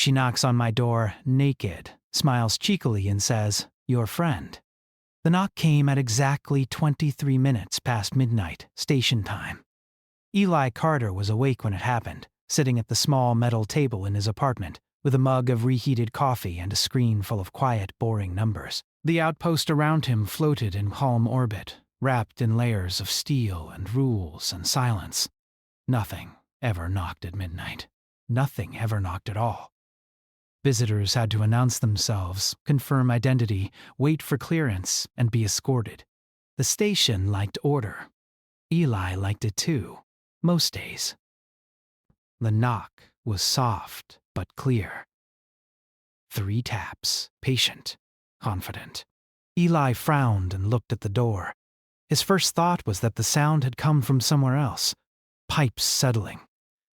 She knocks on my door, naked, smiles cheekily and says, "Your friend." The knock came at exactly 23 minutes past midnight, station time. Eli Carter was awake when it happened, sitting at the small metal table in his apartment, with a mug of reheated coffee and a screen full of quiet, boring numbers. The outpost around him floated in calm orbit, wrapped in layers of steel and rules and silence. Nothing ever knocked at midnight. Nothing ever knocked at all. Visitors had to announce themselves, confirm identity, wait for clearance, and be escorted. The station liked order. Eli liked it too, most days. The knock was soft but clear. 3 taps, patient, confident. Eli frowned and looked at the door. His first thought was that the sound had come from somewhere else. Pipes settling,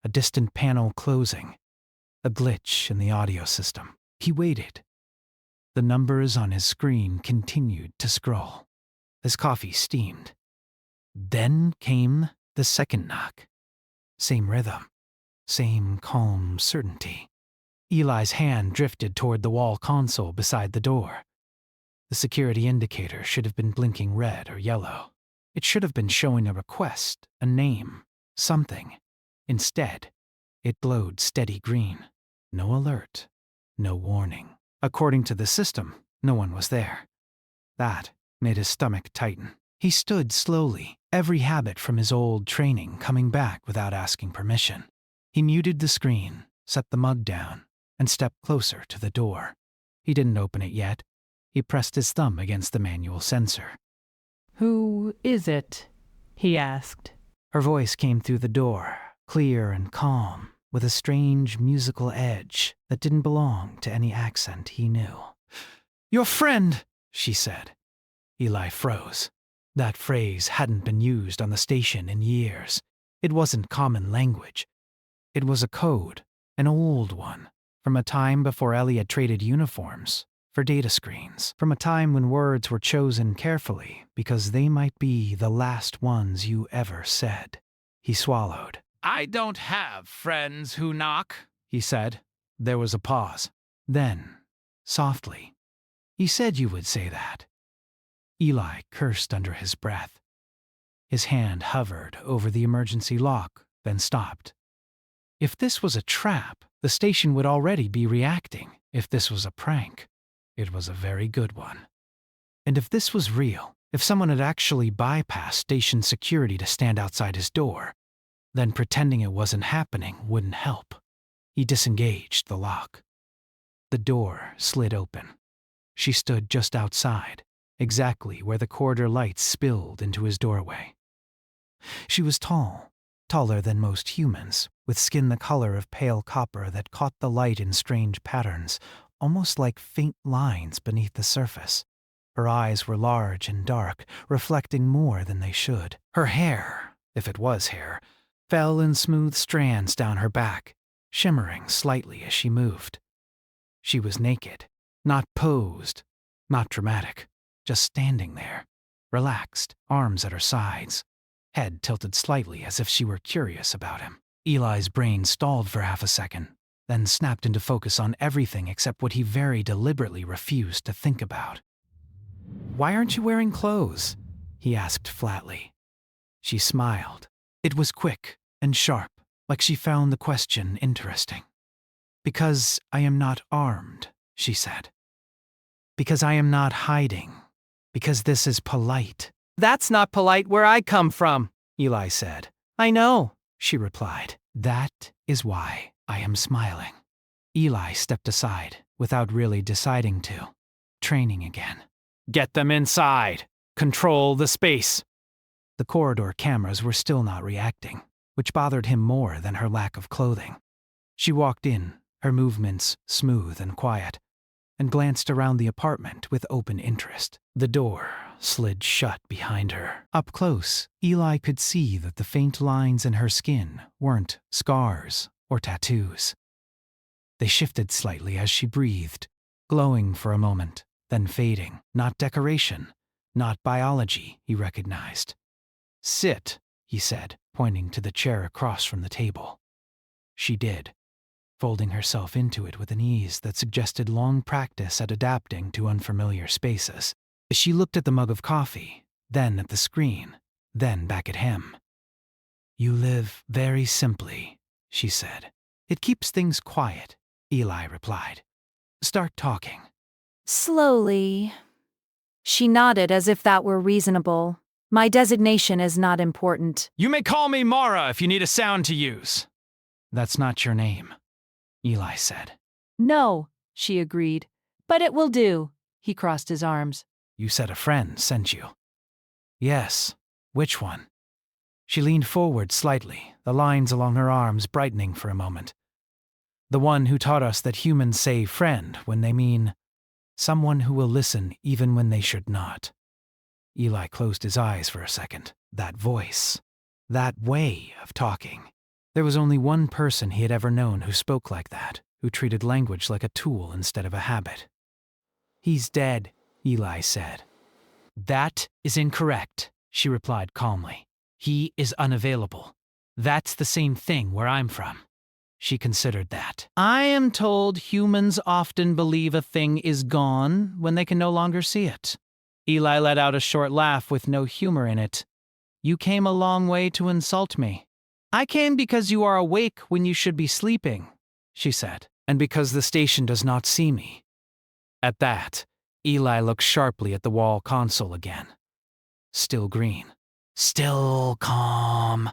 a distant panel closing, a glitch in the audio system. He waited. The numbers on his screen continued to scroll. His coffee steamed. Then came the second knock. Same rhythm, same calm certainty. Eli's hand drifted toward the wall console beside the door. The security indicator should have been blinking red or yellow. It should have been showing a request, a name, something. Instead, it glowed steady green. No alert, no warning. According to the system, no one was there. That made his stomach tighten. He stood slowly, every habit from his old training coming back without asking permission. He muted the screen, set the mug down, and stepped closer to the door. He didn't open it yet. He pressed his thumb against the manual sensor. "Who is it?" he asked. Her voice came through the door, clear and calm, with a strange musical edge that didn't belong to any accent he knew. "Your friend," she said. Eli froze. That phrase hadn't been used on the station in years. It wasn't common language. It was a code, an old one, from a time before Elliot traded uniforms for data screens, from a time when words were chosen carefully because they might be the last ones you ever said. He swallowed. "I don't have friends who knock," he said. There was a pause. Then, softly, "He said you would say that." Eli cursed under his breath. His hand hovered over the emergency lock, then stopped. If this was a trap, the station would already be reacting. If this was a prank, it was a very good one. And if this was real, if someone had actually bypassed station security to stand outside his door, then pretending it wasn't happening wouldn't help. He disengaged the lock. The door slid open. She stood just outside, exactly where the corridor lights spilled into his doorway. She was tall, taller than most humans, with skin the color of pale copper that caught the light in strange patterns, almost like faint lines beneath the surface. Her eyes were large and dark, reflecting more than they should. Her hair, if it was hair, fell in smooth strands down her back, shimmering slightly as she moved. She was naked, not posed, not dramatic, just standing there, relaxed, arms at her sides, head tilted slightly as if she were curious about him. Eli's brain stalled for half a second, then snapped into focus on everything except what he very deliberately refused to think about. "Why aren't you wearing clothes?" he asked flatly. She smiled. It was quick and sharp, like she found the question interesting. "Because I am not armed," she said. "Because I am not hiding. Because this is polite." "That's not polite where I come from," Eli said. "I know," she replied. "That is why I am smiling." Eli stepped aside, without really deciding to. Training again. "Get them inside. Control the space." The corridor cameras were still not reacting, which bothered him more than her lack of clothing. She walked in, her movements smooth and quiet, and glanced around the apartment with open interest. The door slid shut behind her. Up close, Eli could see that the faint lines in her skin weren't scars or tattoos. They shifted slightly as she breathed, glowing for a moment, then fading. Not decoration, not biology, he recognized. "Sit," he said, pointing to the chair across from the table. She did. folding herself into it with an ease that suggested long practice at adapting to unfamiliar spaces. She looked at the mug of coffee, then at the screen, then back at him. "You live very simply," she said. "It keeps things quiet," Eli replied. "Start talking." Slowly. She nodded as if that were reasonable. My designation is not important. "You may call me Mara if you need a sound to use." "That's not your name," Eli said. No, she agreed. But it will do. He crossed his arms. "You said a friend sent you." "Yes. Which one?" She leaned forward slightly, the lines along her arms brightening for a moment. "The one who taught us that humans say friend when they mean someone who will listen even when they should not." Eli closed his eyes for a second. That voice. That way of talking. There was only one person he had ever known who spoke like that, who treated language like a tool instead of a habit. "He's dead," Eli said. "That is incorrect," she replied calmly. "He is unavailable. That's the same thing where I'm from." She considered that. "I am told humans often believe a thing is gone when they can no longer see it." Eli let out a short laugh with no humor in it. "You came a long way to insult me." "I came because you are awake when you should be sleeping," she said, "and because the station does not see me." At that, Eli looked sharply at the wall console again. Still green. Still calm.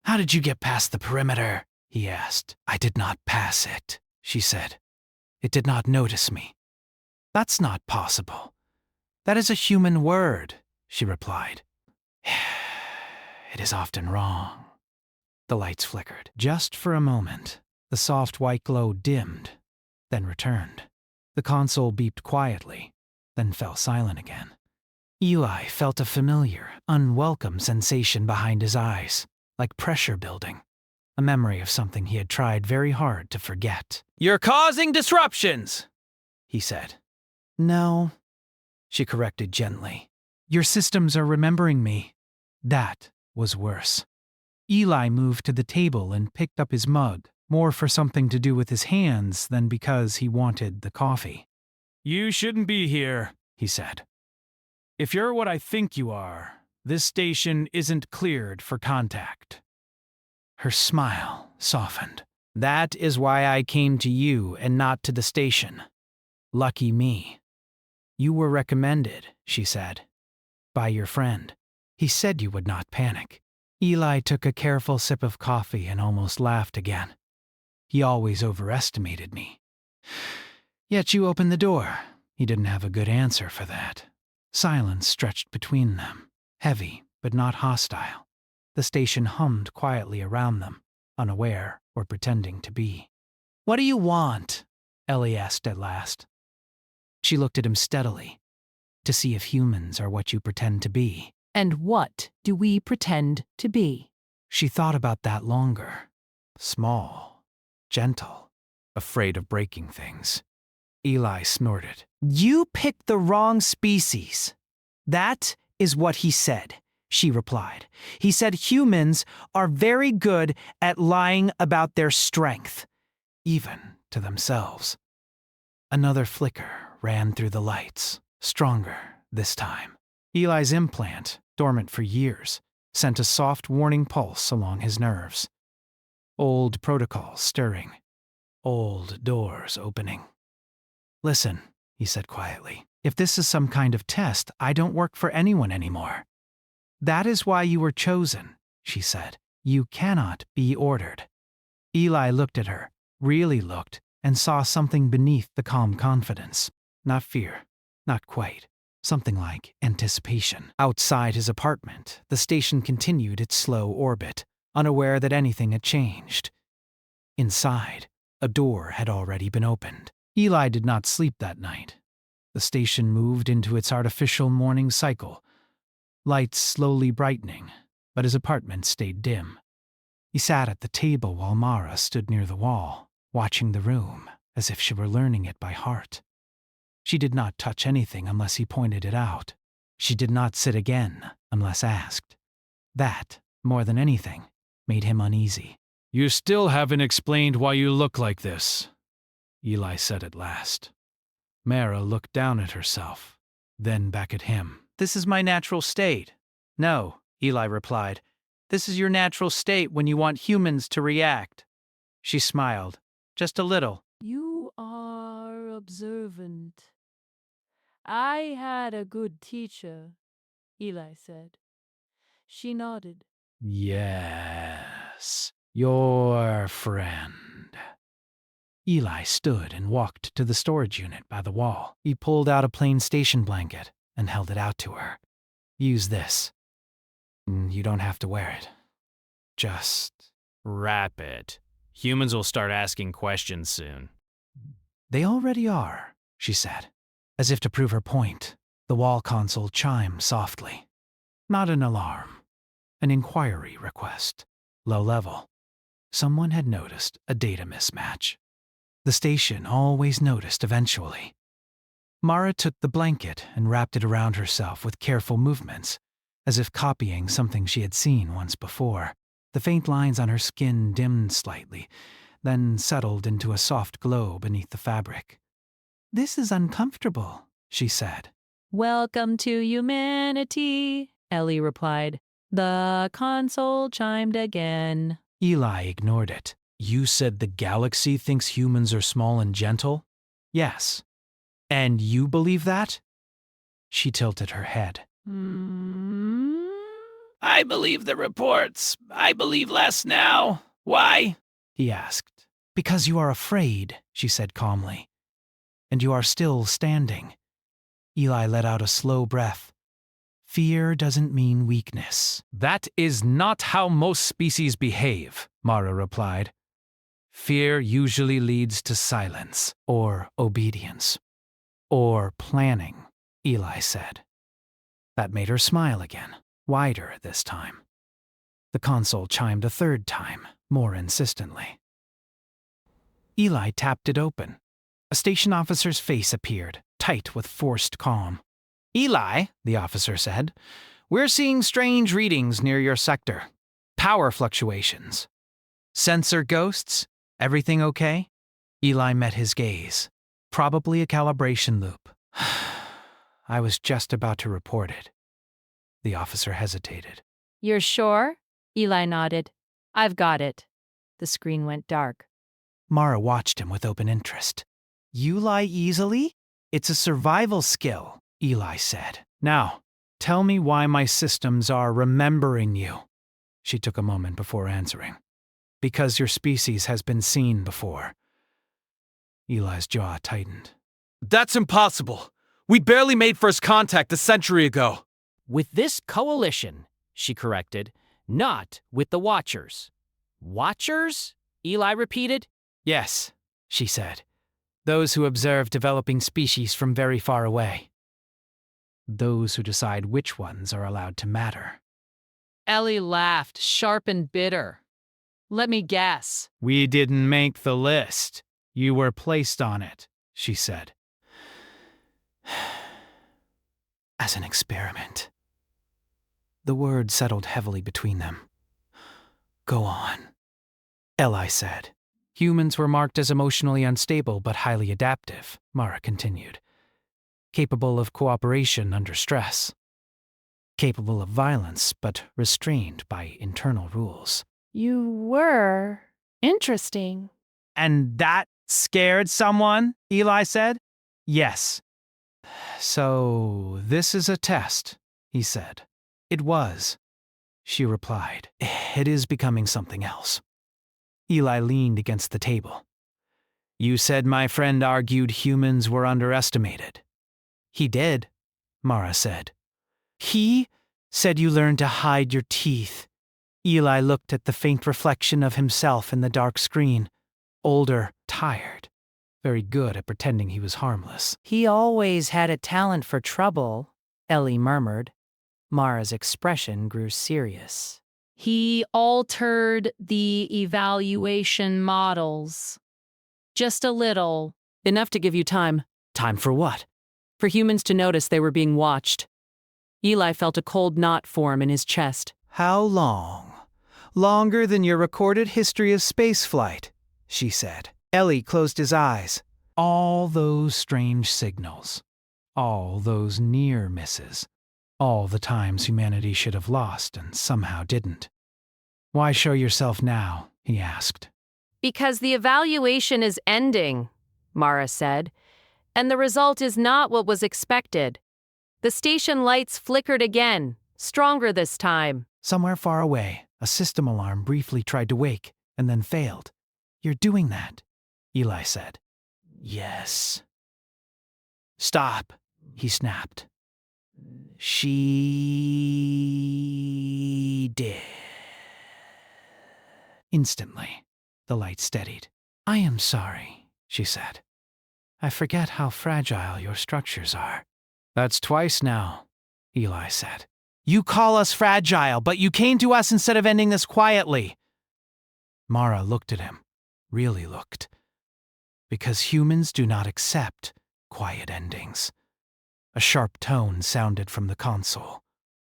"How did you get past the perimeter?" he asked. "I did not pass it," she said. "It did not notice me." "That's not possible." "That is a human word," she replied. "It is often wrong." The lights flickered. Just for a moment, the soft white glow dimmed, then returned. The console beeped quietly, then fell silent again. Eli felt a familiar, unwelcome sensation behind his eyes, like pressure building, a memory of something he had tried very hard to forget. "You're causing disruptions," he said. "No," she corrected gently. "Your systems are remembering me." That was worse. Eli moved to the table and picked up his mug, more for something to do with his hands than because he wanted the coffee. "You shouldn't be here," he said. "If you're what I think you are, this station isn't cleared for contact." Her smile softened. "That is why I came to you and not to the station. Lucky me." "You were recommended," she said, "by your friend. He said you would not panic." Eli took a careful sip of coffee and almost laughed again. "He always overestimated me." "Yet you opened the door." He didn't have a good answer for that. Silence stretched between them, heavy but not hostile. The station hummed quietly around them, unaware or pretending to be. "What do you want?" Ellie asked at last. She looked at him steadily, to see if humans are what you pretend to be. And what do we pretend to be? She thought about that longer. Small, gentle, afraid of breaking things. Eli snorted. "You picked the wrong species." "That is what he said," she replied. "He said humans are very good at lying about their strength, even to themselves." Another flicker ran through the lights, stronger this time. Eli's implant, dormant for years, sent a soft warning pulse along his nerves. Old protocols stirring. Old doors opening. "Listen," he said quietly. "If this is some kind of test, I don't work for anyone anymore." "That is why you were chosen," she said. "You cannot be ordered." Eli looked at her, really looked, and saw something beneath the calm confidence. Not fear, not quite. Something like anticipation. Outside his apartment, the station continued its slow orbit, unaware that anything had changed. Inside, a door had already been opened. Eli did not sleep that night. The station moved into its artificial morning cycle, lights slowly brightening, but his apartment stayed dim. He sat at the table while Mara stood near the wall, watching the room as if she were learning it by heart. She did not touch anything unless he pointed it out. She did not sit again unless asked. That, more than anything, made him uneasy. You still haven't explained why you look like this, Eli said at last. Mara looked down at herself, then back at him. This is my natural state. No, Eli replied. This is your natural state when you want humans to react. She smiled, just a little. You are observant. I had a good teacher, Eli said. She nodded. Yes, your friend. Eli stood and walked to the storage unit by the wall. He pulled out a plain station blanket and held it out to her. Use this. You don't have to wear it. Just wrap it. Humans will start asking questions soon. They already are, she said. As if to prove her point, the wall console chimed softly. Not an alarm. An inquiry request. Low level. Someone had noticed a data mismatch. The station always noticed eventually. Mara took the blanket and wrapped it around herself with careful movements, as if copying something she had seen once before. The faint lines on her skin dimmed slightly, then settled into a soft glow beneath the fabric. This is uncomfortable, she said. Welcome to humanity, Ellie replied. The console chimed again. Eli ignored it. You said the galaxy thinks humans are small and gentle? Yes. And you believe that? She tilted her head. I believe the reports. I believe less now. Why? He asked. Because you are afraid, she said calmly. And you are still standing. Eli let out a slow breath. Fear doesn't mean weakness. That is not how most species behave, Mara replied. Fear usually leads to silence, or obedience, or planning, Eli said. That made her smile again, wider this time. The console chimed a third time, more insistently. Eli tapped it open. A station officer's face appeared, tight with forced calm. Eli, the officer said, we're seeing strange readings near your sector. Power fluctuations. Sensor ghosts? Everything okay? Eli met his gaze. Probably a calibration loop. I was just about to report it. The officer hesitated. You're sure? Eli nodded. I've got it. The screen went dark. Mara watched him with open interest. You lie easily? It's a survival skill, Eli said. Now, tell me why my systems are remembering you. She took a moment before answering. Because your species has been seen before. Eli's jaw tightened. That's impossible. We barely made first contact a century ago. With this coalition, she corrected, not with the Watchers. Watchers? Eli repeated. Yes, she said. Those who observe developing species from very far away. Those who decide which ones are allowed to matter. Ellie laughed, sharp and bitter. Let me guess. We didn't make the list. You were placed on it, she said. As an experiment. The word settled heavily between them. Go on, Eli said. Humans were marked as emotionally unstable but highly adaptive, Mara continued. Capable of cooperation under stress. Capable of violence but restrained by internal rules. You were interesting. And that scared someone? Eli said. Yes. So this is a test, he said. It was, she replied. It is becoming something else. Eli leaned against the table. You said my friend argued humans were underestimated. He did, Mara said. He said you learned to hide your teeth. Eli looked at the faint reflection of himself in the dark screen. Older, tired. Very good at pretending he was harmless. He always had a talent for trouble, Ellie murmured. Mara's expression grew serious. He altered the evaluation models. Just a little. Enough to give you time. Time for what? For humans to notice they were being watched. Eli felt a cold knot form in his chest. How long? Longer than your recorded history of spaceflight, she said. Ellie closed his eyes. All those strange signals. All those near misses. All the times humanity should have lost and somehow didn't. Why show yourself now? He asked. Because the evaluation is ending, Mara said, and the result is not what was expected. The station lights flickered again, stronger this time. Somewhere far away, a system alarm briefly tried to wake and then failed. You're doing that, Eli said. Yes. Stop, he snapped. She did. Instantly, the light steadied. I am sorry, she said. I forget how fragile your structures are. That's twice now, Eli said. You call us fragile, but you came to us instead of ending this quietly. Mara looked at him, really looked. Because humans do not accept quiet endings. A sharp tone sounded from the console.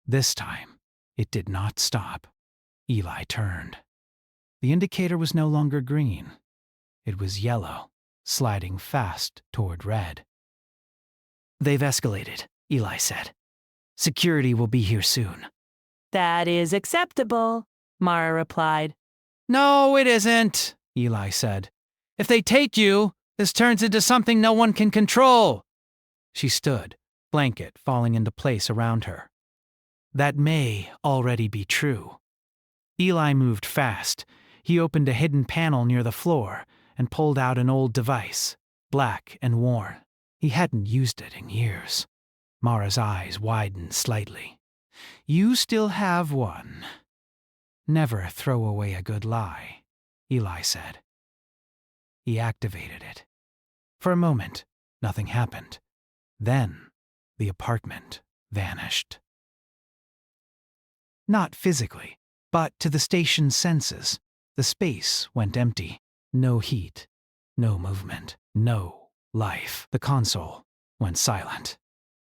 This time, it did not stop. Eli turned. The indicator was no longer green. It was yellow, sliding fast toward red. They've escalated, Eli said. Security will be here soon. That is acceptable, Mara replied. No, it isn't, Eli said. If they take you, this turns into something no one can control. She stood, blanket falling into place around her. That may already be true. Eli moved fast. He opened a hidden panel near the floor and pulled out an old device, black and worn. He hadn't used it in years. Mara's eyes widened slightly. You still have one. Never throw away a good lie, Eli said. He activated it. For a moment, nothing happened. Then, the apartment vanished. Not physically, but to the station's senses. The space went empty. No heat, no movement, no life. The console went silent.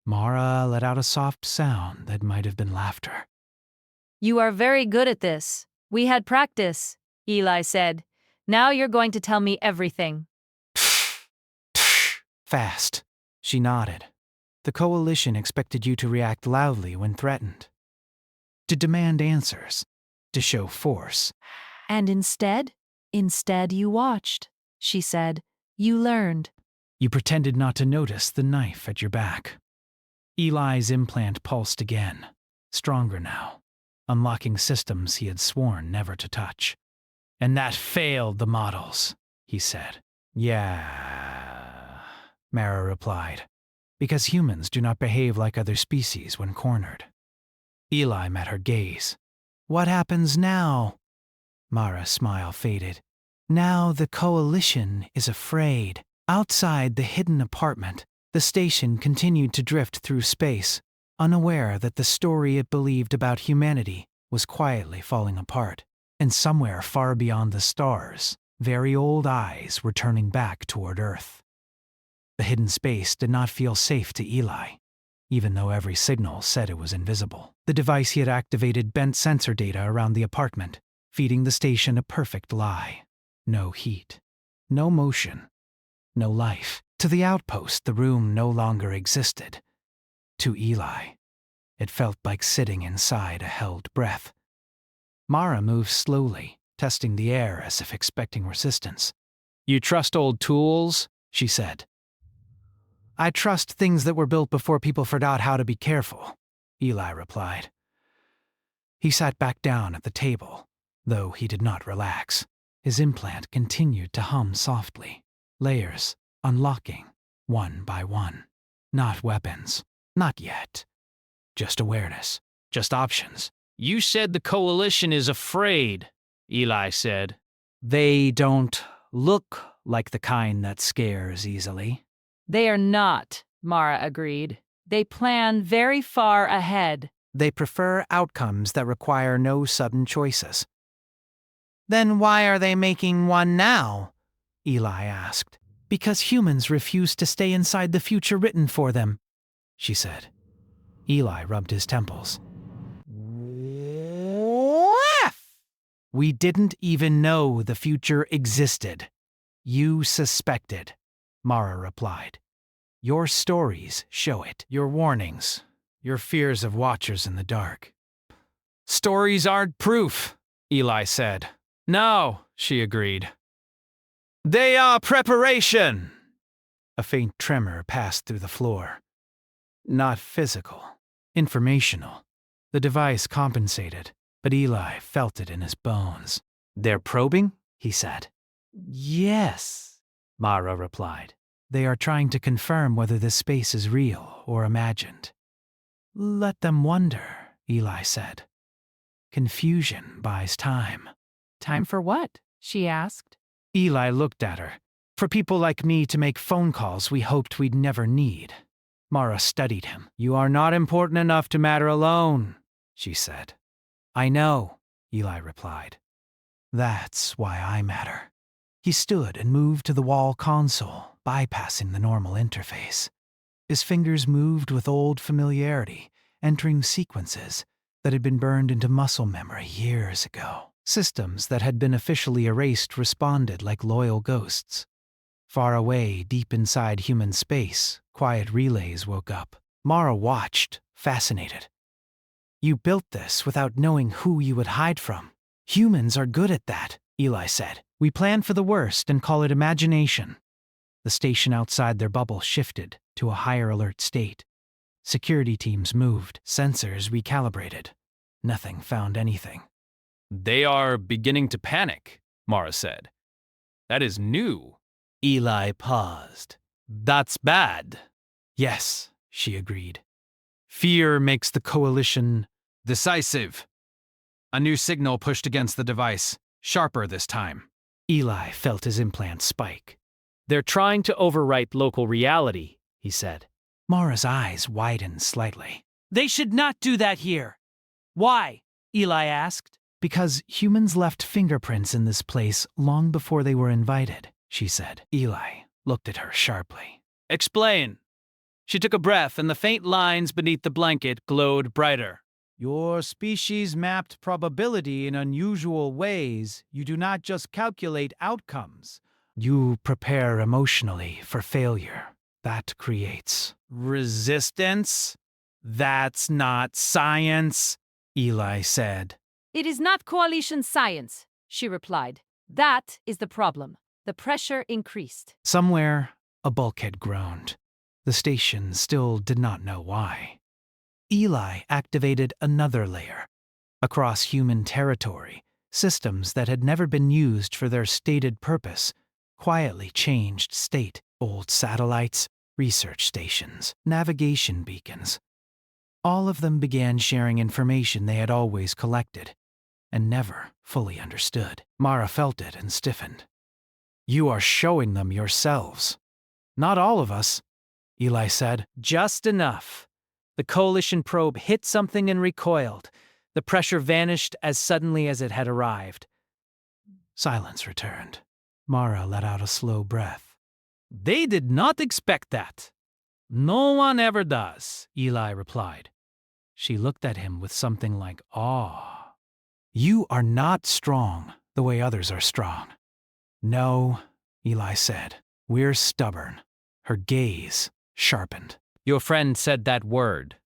Mara let out a soft sound that might have been laughter. You are very good at this. We had practice, Eli said. Now you're going to tell me everything. Fast. She nodded. The coalition expected you to react loudly when threatened. To demand answers. To show force. And instead you watched, she said. You learned. You pretended not to notice the knife at your back. Eli's implant pulsed again, stronger now, unlocking systems he had sworn never to touch. And that failed the models, he said. Yeah, Mara replied, because humans do not behave like other species when cornered. Eli met her gaze. What happens now? Mara's smile faded. Now the coalition is afraid. Outside the hidden apartment, the station continued to drift through space, unaware that the story it believed about humanity was quietly falling apart. And somewhere far beyond the stars, very old eyes were turning back toward Earth. The hidden space did not feel safe to Eli, even though every signal said it was invisible. The device he had activated bent sensor data around the apartment, feeding the station a perfect lie. No heat, no motion, no life. To the outpost, the room no longer existed. To Eli, it felt like sitting inside a held breath. Mara moved slowly, testing the air as if expecting resistance. You trust old tools? She said. I trust things that were built before people forgot how to be careful, Eli replied. He sat back down at the table, though he did not relax. His implant continued to hum softly, layers unlocking one by one. Not weapons, not yet. Just awareness, just options. You said the coalition is afraid, Eli said. They don't look like the kind that scares easily. They are not, Mara agreed. They plan very far ahead. They prefer outcomes that require no sudden choices. Then why are they making one now? Eli asked. Because humans refuse to stay inside the future written for them, she said. Eli rubbed his temples. We didn't even know the future existed. You suspected, Mara replied. Your stories show it. Your warnings, your fears of watchers in the dark. Stories aren't proof, Eli said. No, she agreed. They are preparation. A faint tremor passed through the floor. Not physical, informational. The device compensated, but Eli felt it in his bones. They're probing? He said. Yes, Mara replied. They are trying to confirm whether this space is real or imagined. Let them wonder, Eli said. Confusion buys time. Time for what? She asked. Eli looked at her. For people like me to make phone calls we hoped we'd never need. Mara studied him. You are not important enough to matter alone, she said. I know, Eli replied. That's why I matter. He stood and moved to the wall console, bypassing the normal interface. His fingers moved with old familiarity, entering sequences that had been burned into muscle memory years ago. Systems that had been officially erased responded like loyal ghosts. Far away, deep inside human space, quiet relays woke up. Mara watched, fascinated. You built this without knowing who you would hide from. Humans are good at that, Eli said. We plan for the worst and call it imagination. The station outside their bubble shifted to a higher alert state. Security teams moved, sensors recalibrated. Nothing found anything. They are beginning to panic, Mara said. That is new. Eli paused. That's bad. Yes, she agreed. Fear makes the coalition Decisive. A new signal pushed against the device, sharper this time. Eli felt his implant spike. They're trying to overwrite local reality, he said. Mara's eyes widened slightly. They should not do that here. Why? Eli asked. Because humans left fingerprints in this place long before they were invited, she said. Eli looked at her sharply. Explain. She took a breath, and the faint lines beneath the blanket glowed brighter. Your species mapped probability in unusual ways. You do not just calculate outcomes. You prepare emotionally for failure. That creates resistance? That's not science, Eli said. It is not coalition science, she replied. That is the problem. The pressure increased. Somewhere, a bulkhead groaned. The station still did not know why. Eli activated another layer. Across human territory, systems that had never been used for their stated purpose quietly changed state. Old satellites, research stations, navigation beacons. All of them began sharing information they had always collected and never fully understood. Mara felt it and stiffened. You are showing them yourselves. Not all of us, Eli said. Just enough. The coalition probe hit something and recoiled. The pressure vanished as suddenly as it had arrived. Silence returned. Mara let out a slow breath. They did not expect that. No one ever does, Eli replied. She looked at him with something like awe. You are not strong the way others are strong. No, Eli said. We're stubborn. Her gaze sharpened. Your friend said that word.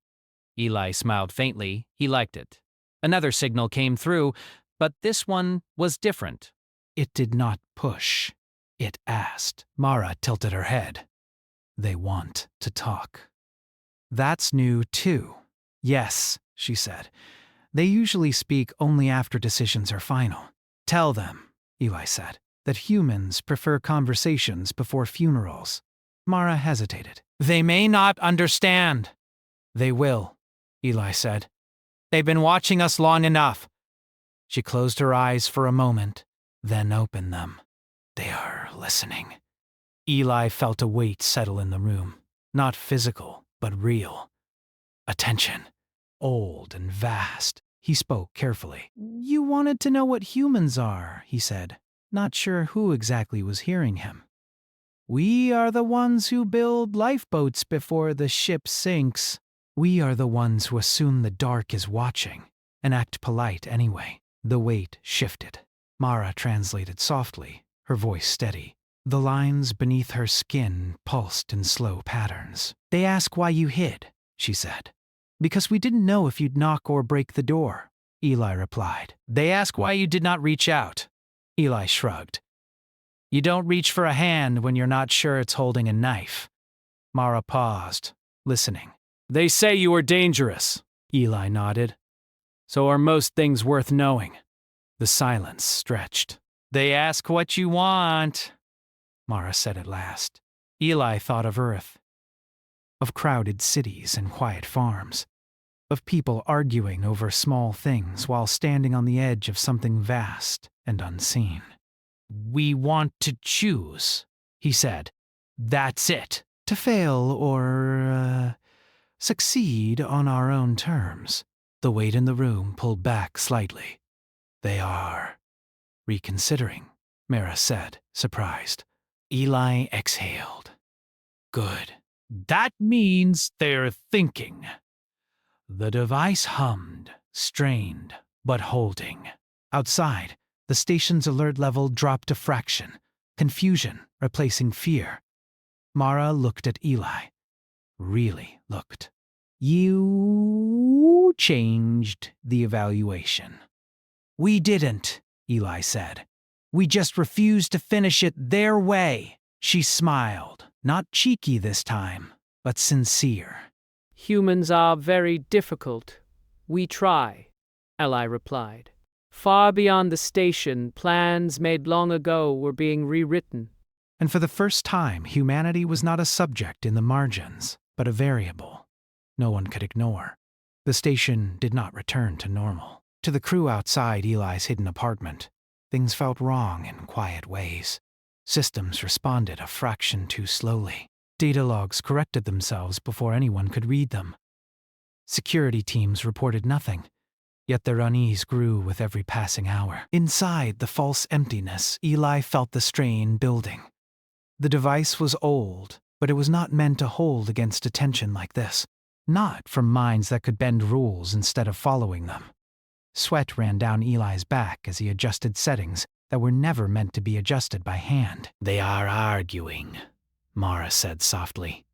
Eli smiled faintly. He liked it. Another signal came through, but this one was different. It did not push. It asked. Mara tilted her head. They want to talk. That's new, too. Yes, she said. They usually speak only after decisions are final. Tell them, Eli said, that humans prefer conversations before funerals. Mara hesitated. They may not understand. They will, Eli said. They've been watching us long enough. She closed her eyes for a moment, then opened them. They are listening. Eli felt a weight settle in the room. Not physical, but real. Attention. Old and vast. He spoke carefully. You wanted to know what humans are, he said, not sure who exactly was hearing him. We are the ones who build lifeboats before the ship sinks. We are the ones who assume the dark is watching and act polite anyway. The weight shifted. Mara translated softly, her voice steady. The lines beneath her skin pulsed in slow patterns. "They ask why you hid," she said. "Because we didn't know if you'd knock or break the door," Eli replied. "They ask why you did not reach out." Eli shrugged. "You don't reach for a hand when you're not sure it's holding a knife." Mara paused, listening. "They say you are dangerous," Eli nodded. "so are most things worth knowing." The silence stretched. "They ask what you want," Mara said at last. Eli thought of Earth, of crowded cities and quiet farms, of people arguing over small things while standing on the edge of something vast and unseen. "We want to choose," he said. "That's it." To fail or succeed on our own terms. The weight in the room pulled back slightly. "They are reconsidering," Mara said, surprised. Eli exhaled. "Good. "That means they're thinking." The device hummed, strained, but holding. Outside, the station's alert level dropped a fraction, confusion replacing fear. Mara looked at Eli. Really looked. "You changed the evaluation." "We didn't," Eli said. "We just refused to finish it their way." She smiled, not cheeky this time, but sincere. "Humans are very difficult. We try," Eli replied. "Far beyond the station, plans made long ago were being rewritten." And for the first time, humanity was not a subject in the margins, but a variable no one could ignore. The station did not return to normal. To the crew outside Eli's hidden apartment, things felt wrong in quiet ways. Systems responded a fraction too slowly. Data logs corrected themselves before anyone could read them. Security teams reported nothing, yet their unease grew with every passing hour. Inside the false emptiness, Eli felt the strain building. The device was old, but it was not meant to hold against a tension like this. Not from minds that could bend rules instead of following them. Sweat ran down Eli's back as he adjusted settings that were never meant to be adjusted by hand. "They are arguing," Mara said softly.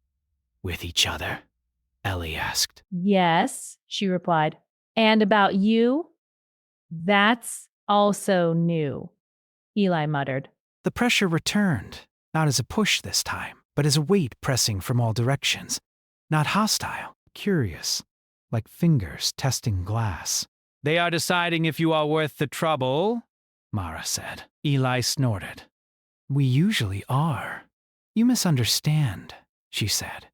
"With each other?" Ellie asked. "Yes," she replied. "And about you? That's also new," Eli muttered. The pressure returned, not as a push this time, but as a weight pressing from all directions. Not hostile, curious, like fingers testing glass. "They are deciding if you are worth the trouble," Mara said. Eli snorted. "We usually are. You misunderstand," she said.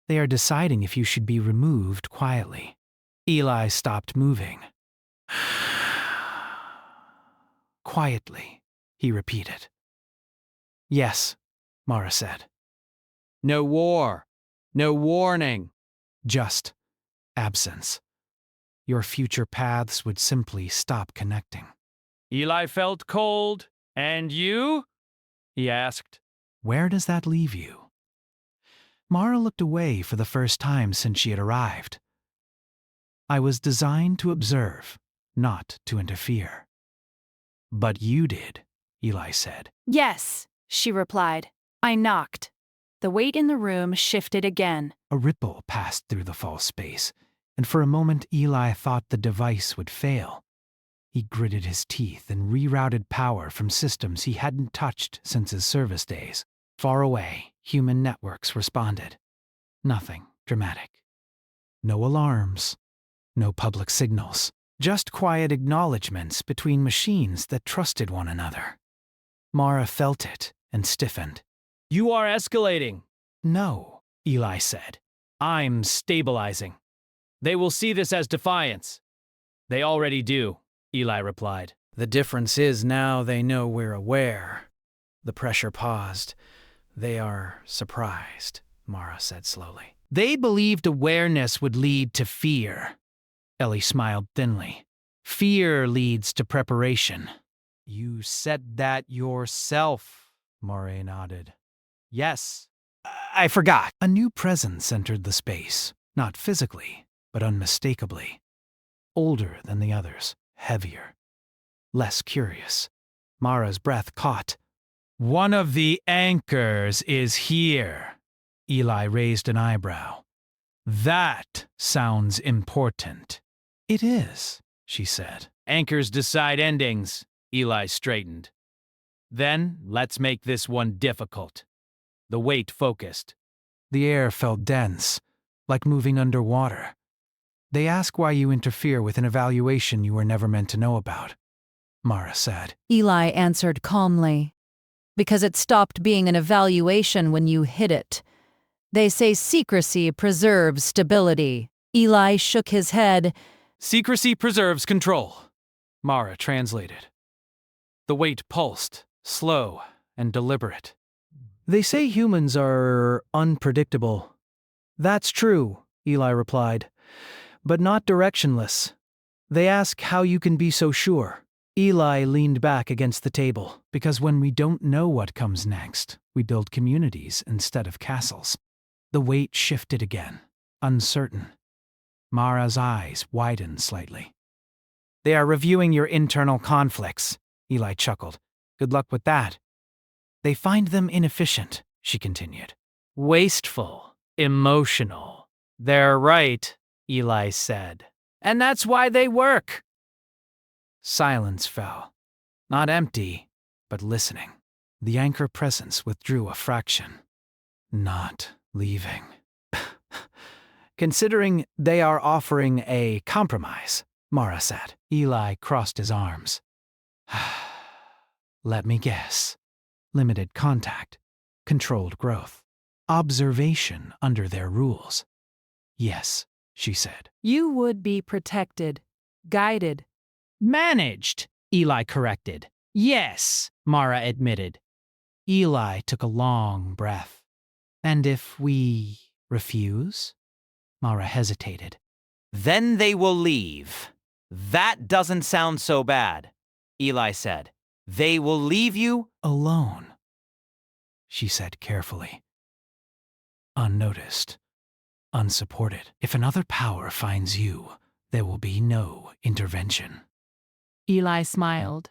"They are deciding if you should be removed quietly." Eli stopped moving. "Quietly," he repeated. "Yes," Mara said. "No war. No warning." Just absence. Your future paths would simply stop connecting. Eli felt cold. "And you?" he asked. Where does that leave you? Mara looked away for the first time since she had arrived. "I was designed to observe, not to interfere." "But you did," Eli said. "Yes," she replied. "I knocked." The weight in the room shifted again. A ripple passed through the false space, and for a moment Eli thought the device would fail. He gritted his teeth and rerouted power from systems he hadn't touched since his service days. Far away, human networks responded. Nothing dramatic. No alarms. No public signals. Just quiet acknowledgments between machines that trusted one another. Mara felt it and stiffened. "You are escalating," "No," Eli said. "I'm stabilizing. They will see this as defiance." "They already do," Eli replied. "The difference is now they know we're aware." The pressure paused. "They are surprised," Mara said slowly. "They believed awareness would lead to fear." Ellie smiled thinly. "Fear leads to preparation." "You said that yourself," Moray nodded. "Yes." "I forgot." A new presence entered the space, not physically, but unmistakably. Older than the others, heavier, less curious. Mara's breath caught. One of the anchors is here. Eli raised an eyebrow. That sounds important. It is, she said. Anchors decide endings, Eli straightened. Then let's make this one difficult. The weight focused. The air felt dense, like moving underwater. They ask why you interfere with an evaluation you were never meant to know about, Mara said. Eli answered calmly. Because it stopped being an evaluation when you hit it. They say secrecy preserves stability. Eli shook his head. Secrecy preserves control, Mara translated. The weight pulsed, slow and deliberate. They say humans are unpredictable. That's true, Eli replied, but not directionless. They ask how you can be so sure. Eli leaned back against the table, because when we don't know what comes next, we build communities instead of castles. The weight shifted again, uncertain. Mara's eyes widened slightly. They are reviewing your internal conflicts, Eli chuckled. Good luck with that. They find them inefficient, she continued. Wasteful, emotional. They're right, Eli said. And that's why they work. Silence fell. Not empty, but listening. The anchor presence withdrew a fraction. Not leaving. Considering they are offering a compromise, Mara said. Eli crossed his arms. Let me guess. Limited contact, controlled growth, observation under their rules. Yes, she said. You would be protected, guided. Managed, Eli corrected. Yes, Mara admitted. Eli took a long breath. And if we refuse? Mara hesitated. Then they will leave. That doesn't sound so bad, Eli said. They will leave you alone, she said carefully. Unnoticed, unsupported. If another power finds you, there will be no intervention. Eli smiled.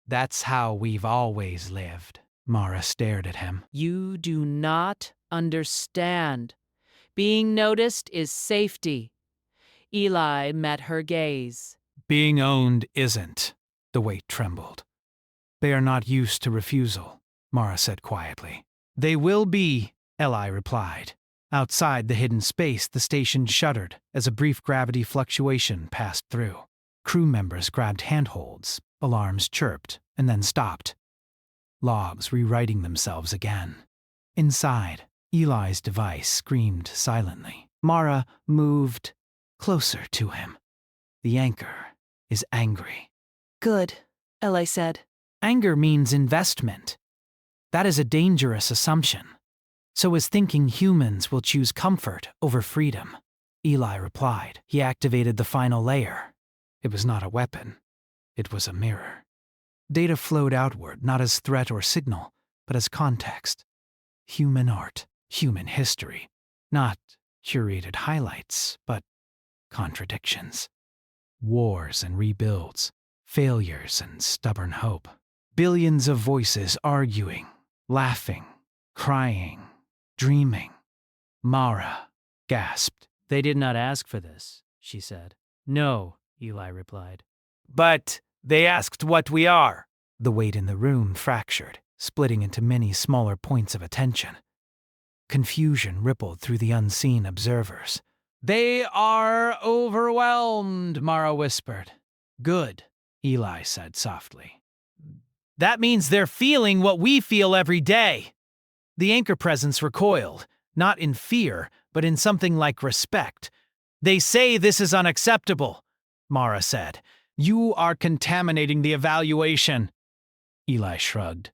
That's how we've always lived. Mara stared at him. You do not understand. Being noticed is safety. Eli met her gaze. Being owned isn't. The weight trembled. They are not used to refusal, Mara said quietly. They will be, Eli replied. Outside the hidden space, the station shuddered as a brief gravity fluctuation passed through. Crew members grabbed handholds, alarms chirped, and then stopped. Logs rewriting themselves again. Inside, Eli's device screamed silently. Mara moved closer to him. The anchor is angry. Good, Eli said. Anger means investment. That is a dangerous assumption. So is thinking humans will choose comfort over freedom. Eli replied. He activated the final layer. It was not a weapon. It was a mirror. Data flowed outward, not as threat or signal, but as context. Human art, human history. Not curated highlights, but contradictions. Wars and rebuilds. Failures and stubborn hope. Billions of voices arguing, laughing, crying, dreaming. Mara gasped. They did not ask for this, she said. No, Eli replied. But they asked what we are. The weight in the room fractured, splitting into many smaller points of attention. Confusion rippled through the unseen observers. They are overwhelmed, Mara whispered. Good, Eli said softly. That means they're feeling what we feel every day. The anchor presence recoiled, not in fear, but in something like respect. They say this is unacceptable, Mara said. You are contaminating the evaluation. Eli shrugged.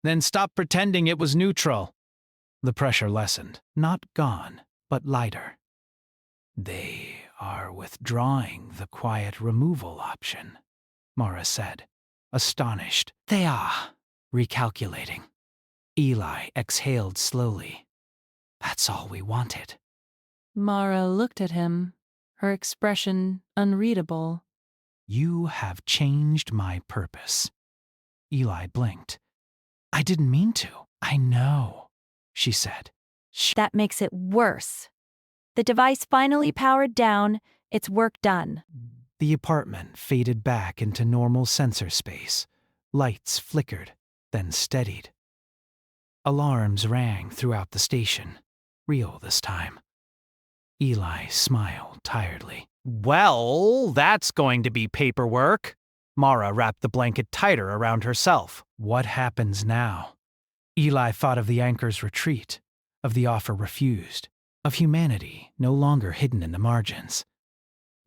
Then stop pretending it was neutral. The pressure lessened, not gone, but lighter. They are withdrawing the quiet removal option, Mara said, astonished. They are recalculating. Eli exhaled slowly. That's all we wanted. Mara looked at him, her expression unreadable. You have changed my purpose. Eli blinked. I didn't mean to. I know, she said. That makes it worse. The device finally powered down. It's work done. The apartment faded back into normal sensor space. Lights flickered, then steadied. Alarms rang throughout the station, real this time. Eli smiled tiredly. Well, that's going to be paperwork. Mara wrapped the blanket tighter around herself. What happens now? Eli thought of the anchor's retreat, of the offer refused, of humanity no longer hidden in the margins.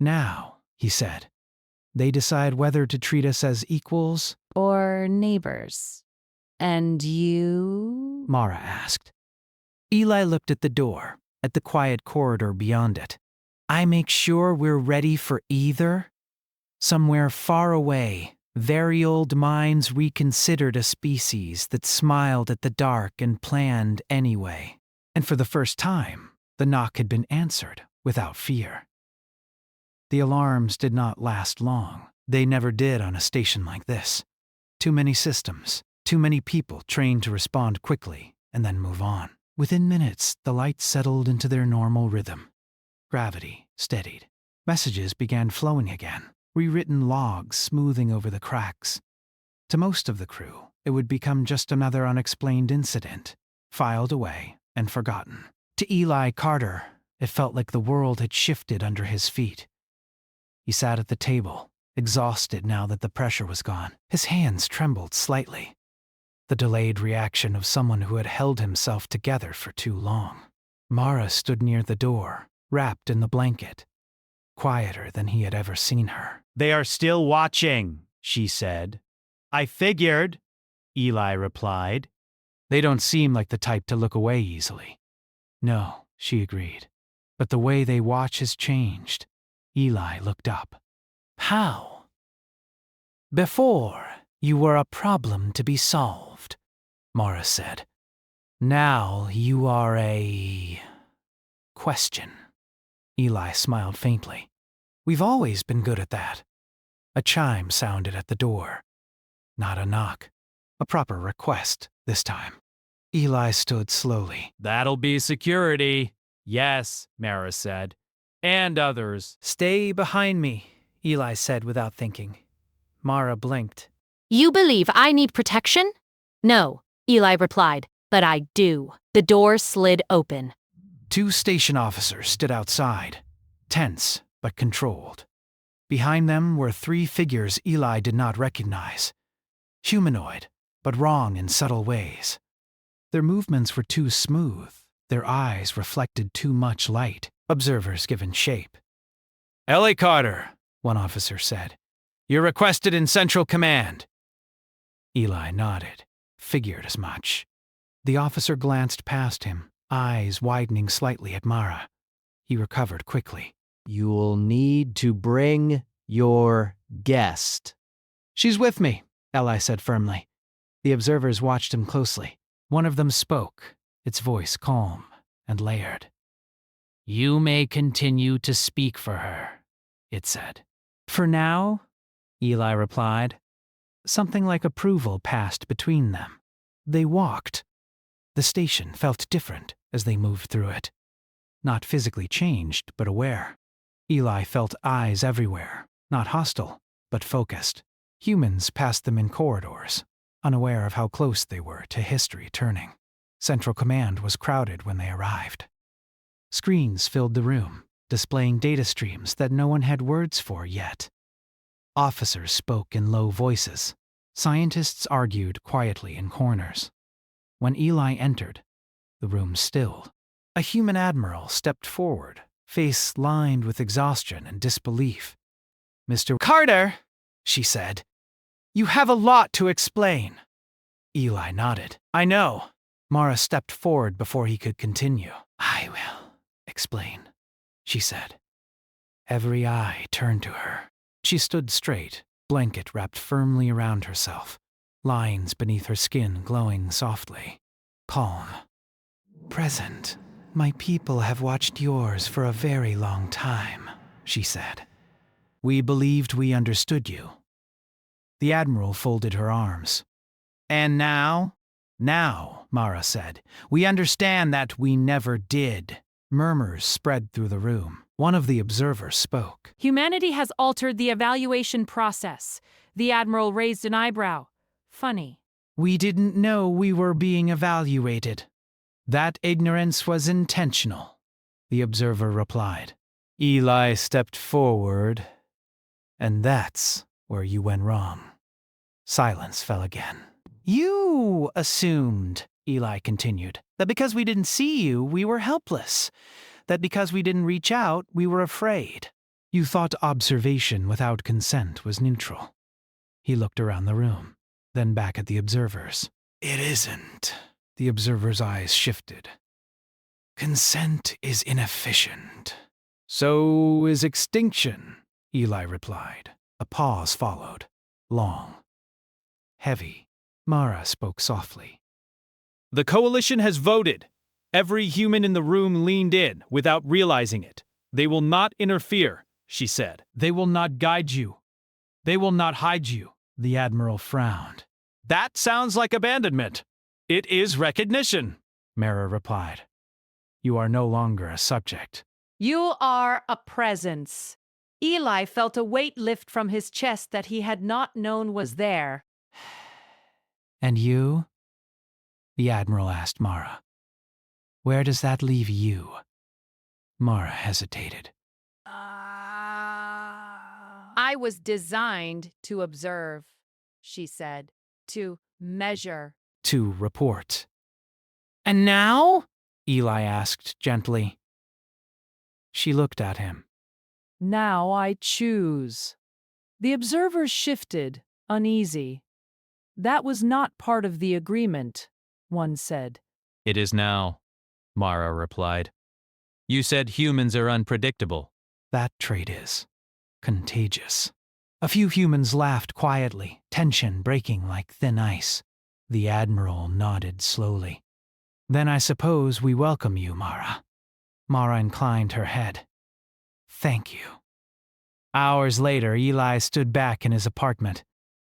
Now, he said, they decide whether to treat us as equals Or neighbors. And you? Mara asked. Eli looked at the door, at the quiet corridor beyond it. I make sure we're ready for either. Somewhere far away, very old minds reconsidered a species that smiled at the dark and planned anyway. And for the first time, the knock had been answered without fear. The alarms did not last long. They never did on a station like this. Too many systems, too many people trained to respond quickly and then move on. Within minutes, the lights settled into their normal rhythm. Gravity steadied. Messages began flowing again, rewritten logs smoothing over the cracks. To most of the crew, it would become just another unexplained incident, filed away and forgotten. To Eli Carter, it felt like the world had shifted under his feet. He sat at the table, exhausted now that the pressure was gone. His hands trembled slightly. The delayed reaction of someone who had held himself together for too long. Mara stood near the door, wrapped in the blanket, quieter than he had ever seen her. They are still watching, she said. I figured, Eli replied. They don't seem like the type to look away easily. No, she agreed. But the way they watch has changed. Eli looked up. How? Before, you were a problem to be solved, Mara said. Now you are a question. Eli smiled faintly. We've always been good at that. A chime sounded at the door. Not a knock. A proper request this time. Eli stood slowly. That'll be security. Yes, Mara said. And others. Stay behind me, Eli said without thinking. Mara blinked. You believe I need protection? No, Eli replied, but I do. The door slid open. 2 station officers stood outside, tense but controlled. Behind them were 3 figures Eli did not recognize. Humanoid, but wrong in subtle ways. Their movements were too smooth. Their eyes reflected too much light, observers given shape. Ellie Carter, one officer said. You're requested in Central Command. Eli nodded, figured as much. The officer glanced past him, eyes widening slightly at Mara. He recovered quickly. You'll need to bring your guest. She's with me, Eli said firmly. The observers watched him closely. One of them spoke, its voice calm and layered. You may continue to speak for her, it said. For now, Eli replied. Something like approval passed between them. They walked. The station felt different as they moved through it. Not physically changed, but aware. Eli felt eyes everywhere, not hostile, but focused. Humans passed them in corridors, unaware of how close they were to history turning. Central Command was crowded when they arrived. Screens filled the room, displaying data streams that no one had words for yet. Officers spoke in low voices. Scientists argued quietly in corners. When Eli entered, the room stilled. A human admiral stepped forward, face lined with exhaustion and disbelief. Mr. Carter, she said, you have a lot to explain. Eli nodded. I know. Mara stepped forward before he could continue. I will explain, she said. Every eye turned to her. She stood straight, blanket wrapped firmly around herself, lines beneath her skin glowing softly. Calm. Present. My people have watched yours for a very long time, she said. We believed we understood you. The Admiral folded her arms. And now? Now, Mara said, we understand that we never did. Murmurs spread through the room. One of the observers spoke. Humanity has altered the evaluation process. The Admiral raised an eyebrow. Funny. We didn't know we were being evaluated. That ignorance was intentional, the observer replied. Eli stepped forward, and that's where you went wrong. Silence fell again. You assumed, Eli continued, that because we didn't see you, we were helpless. That because we didn't reach out, we were afraid. You thought observation without consent was neutral. He looked around the room, then back at the observers. It isn't. The observer's eyes shifted. Consent is inefficient. So is extinction, Eli replied. A pause followed. Long. Heavy. Mara spoke softly. The coalition has voted. Every human in the room leaned in without realizing it. They will not interfere, she said. They will not guide you. They will not hide you, the Admiral frowned. That sounds like abandonment. It is recognition, Mara replied. You are no longer a subject. You are a presence. Eli felt a weight lift from his chest that he had not known was there. And you? The Admiral asked Mara. Where does that leave you? Mara hesitated. I was designed to observe, she said, to measure. To report. And now? Eli asked gently. She looked at him. Now I choose. The observers shifted, uneasy. That was not part of the agreement, one said. It is now, Mara replied. You said humans are unpredictable. That trait is contagious. A few humans laughed quietly, tension breaking like thin ice. The Admiral nodded slowly. Then I suppose we welcome you, Mara. Mara inclined her head. Thank you. Hours later, Eli stood back in his apartment.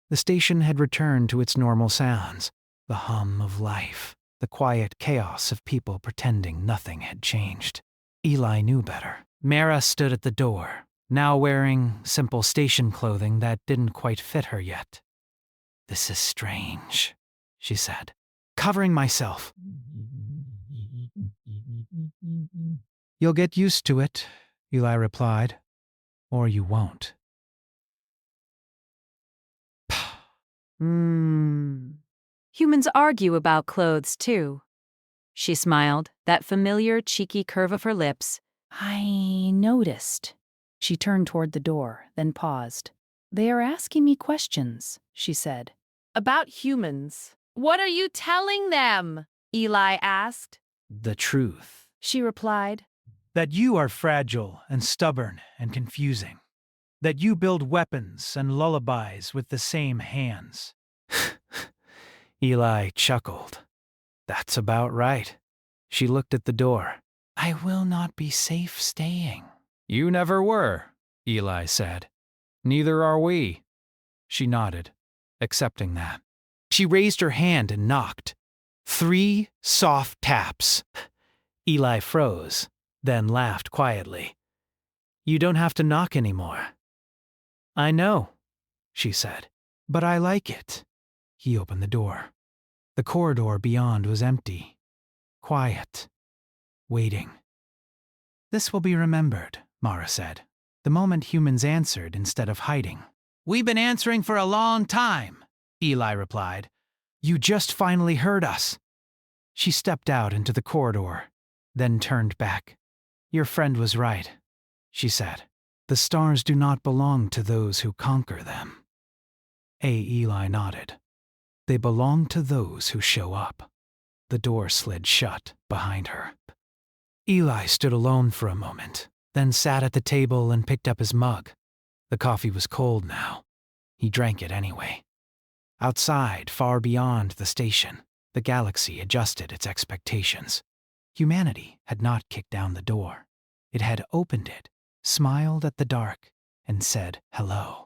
The station had returned to its normal sounds, the hum of life, the quiet chaos of people pretending nothing had changed. Eli knew better. Mara stood at the door, now wearing simple station clothing that didn't quite fit her yet. This is strange, she said, covering myself. You'll get used to it, Eli replied, or you won't. Humans argue about clothes, too. She smiled, that familiar, cheeky curve of her lips. I noticed. She turned toward the door, then paused. They are asking me questions, she said. About humans. What are you telling them? Eli asked. The truth, she replied. That you are fragile and stubborn and confusing. That you build weapons and lullabies with the same hands. Eli chuckled. That's about right. She looked at the door. I will not be safe staying. You never were, Eli said. Neither are we. She nodded, accepting that. She raised her hand and knocked. 3 soft taps. Eli froze, then laughed quietly. You don't have to knock anymore. I know, she said, but I like it. He opened the door. The corridor beyond was empty, quiet, waiting. This will be remembered, Mara said, the moment humans answered instead of hiding. We've been answering for a long time, Eli replied. You just finally heard us. She stepped out into the corridor, then turned back. Your friend was right, she said. The stars do not belong to those who conquer them. Eli nodded. They belong to those who show up. The door slid shut behind her. Eli stood alone for a moment, then sat at the table and picked up his mug. The coffee was cold now. He drank it anyway. Outside, far beyond the station, the galaxy adjusted its expectations. Humanity had not kicked down the door. It had opened it, smiled at the dark, and said hello.